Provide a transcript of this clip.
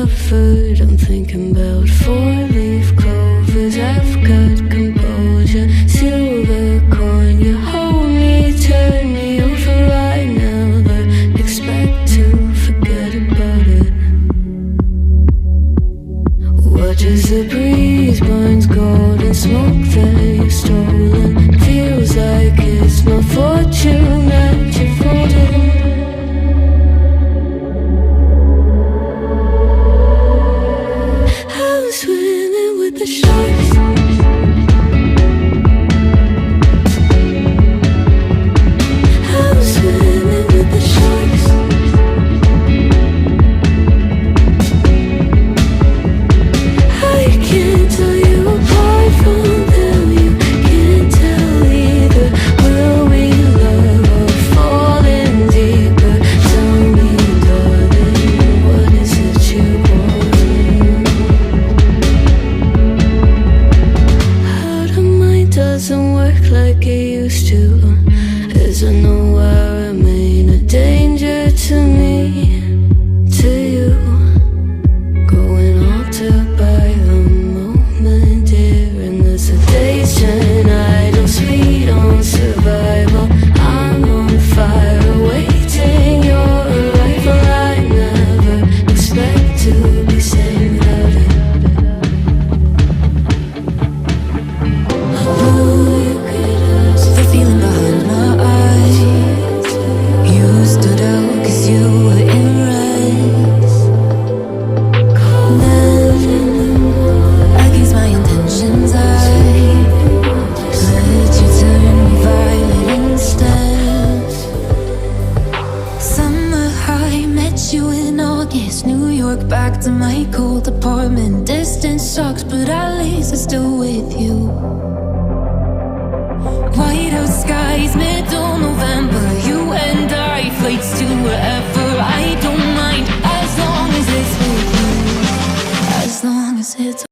covered. I'm thinking about four-leaf clovers. I've got composure, silver coin. You hold me, turn me over. I never expect to forget about it. Watches the breeze, burns golden smoke that you've stolen. Feels like it's my fortune that you're folding. I'm swimming with the sharks. I'm swimming with the sharks. I can't tell you apart from them. You can't tell either. Will we love or fall in deeper? Tell me, darling, what is it you want? How the mind doesn't work like it used to. Is there nowhere I remain a danger to me, to you? Going altered by the moment, dear, and there's a hesitation. I don't sweet on survival. I'm on fire, awaiting your arrival. I never expect to be saved without it. The feeling behind my eyes. You stood out 'cause you were in rays. Then against my intentions I let you turn me violent instead. Summer high, met you in August. New York, back to my cold apartment. Distance sucks, but at least I'm still with you. White out skies, middle November. You and I, flights to wherever. I don't mind as long as it's with you. As long as it's